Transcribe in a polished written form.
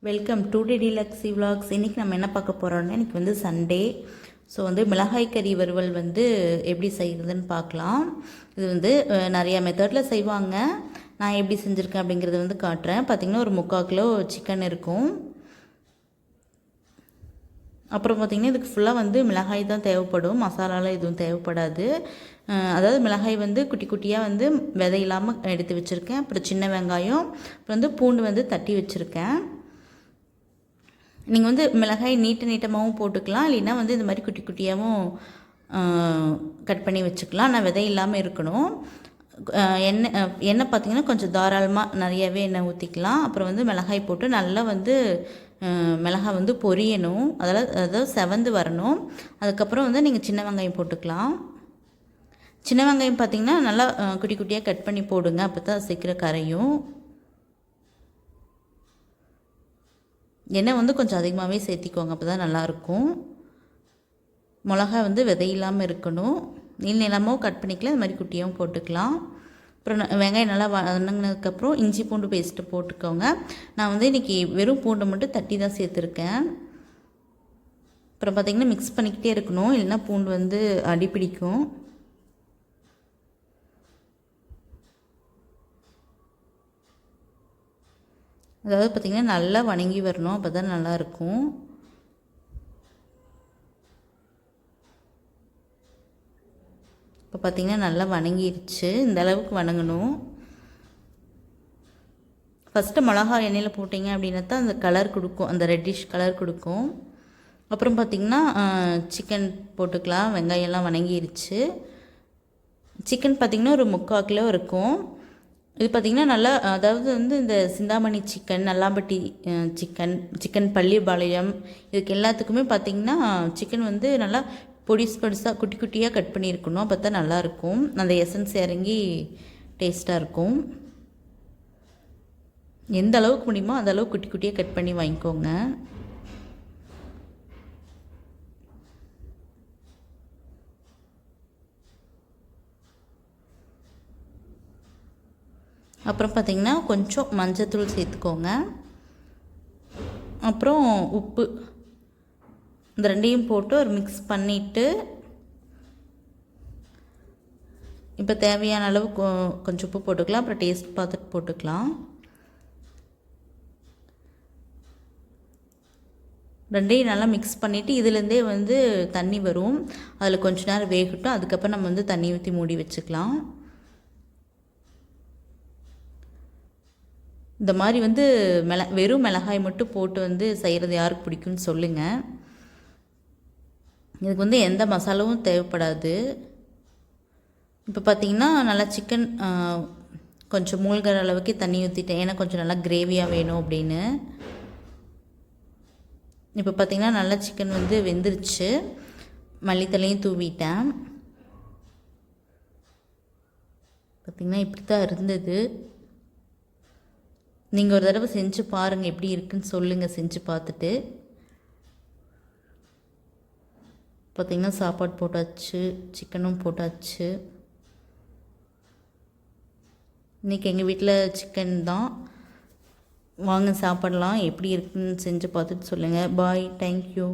Welcome to டிலக்ஸி vlogs. இன்றைக்கி நம்ம என்ன பார்க்க போகிறோம்னா, இன்றைக்கி வந்து சண்டே. ஸோ வந்து மிளகாய் கறி வறுவல் வந்து எப்படி செய்கிறதுன்னு பார்க்கலாம். இது வந்து நிறையா மெத்தடில் செய்வாங்க. நான் எப்படி செஞ்சுருக்கேன் அப்படிங்கிறத வந்து காட்டுறேன். பார்த்திங்கன்னா ஒரு 3/4 கிலோ சிக்கன் இருக்கும். அப்புறம் பார்த்திங்கன்னா இதுக்கு ஃபுல்லாக வந்து மிளகாய் தான் தேவைப்படும், மசாலாலாம் எதுவும் தேவைப்படாது. அதாவது மிளகாய் வந்து குட்டி குட்டியாக வந்து விதை இல்லாமல் எடுத்து வச்சுருக்கேன். அப்புறம் சின்ன வெங்காயம், அப்புறம் வந்து பூண்டு வந்து தட்டி வச்சுருக்கேன். நீங்கள் வந்து மிளகாய் நீட்டமாகவும் போட்டுக்கலாம், இல்லைன்னா வந்து இந்த மாதிரி குட்டி குட்டியாகவும் கட் பண்ணி வச்சுக்கலாம். நான் விதை இல்லாமல் இருக்கணும். எண்ணெய் பார்த்திங்கன்னா கொஞ்சம் தாராளமாக நிறையாவே எண்ணெய் ஊற்றிக்கலாம். அப்புறம் வந்து மிளகாய் போட்டு நல்லா வந்து மிளகாய் வந்து பொரியணும், அதாவது செவந்து வரணும். அதுக்கப்புறம் வந்து நீங்கள் சின்ன வெங்காயம் போட்டுக்கலாம். சின்ன வெங்காயம் பார்த்திங்கன்னா நல்லா குட்டி குட்டியாக கட் பண்ணி போடுங்க, அப்போ தான் சீக்கிரம் கரையும். எண்ணெய் வந்து கொஞ்சம் அதிகமாகவே சேர்த்திக்கோங்க, அப்போ தான் நல்லாயிருக்கும். மிளகா வந்து விதை இல்லாமல் இருக்கணும். நீளமாகவும் கட் பண்ணிக்கலாம், இது மாதிரி குட்டியாகவும் போட்டுக்கலாம். அப்புறம் வெங்காயம் நல்லா வதங்கினதுக்கப்புறம் இஞ்சி பூண்டு பேஸ்ட்டு போட்டுக்கோங்க. நான் வந்து இன்றைக்கி வெறும் பூண்டை மட்டும் தட்டி தான் சேர்த்துருக்கேன். அப்புறம் பார்த்திங்கன்னா மிக்ஸ் பண்ணிக்கிட்டே இருக்கணும், இல்லைன்னா பூண்டு வந்து அடிப்பிடிக்கும். அதாவது பார்த்திங்கன்னா நல்லா வணங்கி வரணும், அப்போ தான் நல்லாயிருக்கும். இப்போ பார்த்திங்கன்னா நல்லா வணங்கிடுச்சு, இந்த அளவுக்கு வணங்கணும். ஃபஸ்ட்டு மிளகா எண்ணெயில் போட்டிங்க அப்படின்னா தான் அந்த கலர் கொடுக்கும், அந்த ரெட்டிஷ் கலர் கொடுக்கும். அப்புறம் பார்த்திங்கன்னா சிக்கன் போட்டுக்கலாம். வெங்காயம்லாம் வணங்கிடுச்சு. சிக்கன் பார்த்திங்கன்னா ஒரு 3/4 கிலோ இருக்கும். இது பார்த்திங்கன்னா நல்லா, அதாவது வந்து இந்த சிந்தாமணி சிக்கன், நல்லாம்பட்டி சிக்கன் பள்ளிபாளையம், இதுக்கு எல்லாத்துக்குமே பார்த்திங்கன்னா சிக்கன் வந்து நல்லா பொடிசாக குட்டி குட்டியாக கட் பண்ணியிருக்கணும், அப்போ தான் நல்லாயிருக்கும். அந்த எசன்ஸ் இறங்கி டேஸ்ட்டாக இருக்கும். எந்த அளவுக்கு முடியுமோ அந்த அளவுக்கு குட்டி குட்டியாக கட் பண்ணி வாங்கிக்கோங்க. அப்புறம் பார்த்திங்கன்னா கொஞ்சம் மஞ்சத்தூள் சேர்த்துக்கோங்க. அப்புறம் உப்பு, இந்த ரெண்டையும் போட்டு ஒரு மிக்ஸ் பண்ணிவிட்டு, இப்போ தேவையான அளவு கொஞ்சம் உப்பு போட்டுக்கலாம். அப்புறம் டேஸ்ட் பார்த்துட்டு போட்டுக்கலாம். ரெண்டையும் நல்லா மிக்ஸ் பண்ணிவிட்டு இதுலேருந்தே வந்து தண்ணி வரும், அதில் கொஞ்ச நேரம் வேகட்டும். அதுக்கப்புறம் நம்ம வந்து தண்ணி ஊற்றி மூடி வச்சுக்கலாம். இந்த மாதிரி வந்து வெறும் மிளகாய் மட்டும் போட்டு வந்து செய்கிறது யாருக்கு பிடிக்கும்னு சொல்லுங்கள். இதுக்கு வந்து எந்த மசாலாவும் தேவைப்படாது. இப்போ பார்த்திங்கன்னா நல்லா சிக்கன் கொஞ்சம் மூழ்கிற அளவுக்கு தண்ணி ஊற்றிட்டேன், ஏன்னா கொஞ்சம் நல்லா கிரேவியாக வேணும் அப்படின்னு. இப்போ பார்த்திங்கன்னா நல்லா சிக்கன் வந்து வெந்துருச்சு. மல்லித்தலையும் தூவிட்டேன். பார்த்திங்கன்னா இப்படி தான் இருந்தது. நீங்கள் ஒரு தடவை செஞ்சு பாருங்கள், எப்படி இருக்குன்னு சொல்லுங்கள் செஞ்சு பார்த்துட்டு. பார்த்திங்கன்னா சாப்பாடு போட்டாச்சு, சிக்கனும் போட்டாச்சு. இன்றைக்கி எங்கள் வீட்டில் சிக்கன் தான். வாங்க சாப்பிடலாம், எப்படி இருக்குன்னு செஞ்சு பார்த்துட்டு சொல்லுங்கள். பாய், தேங்க்யூ.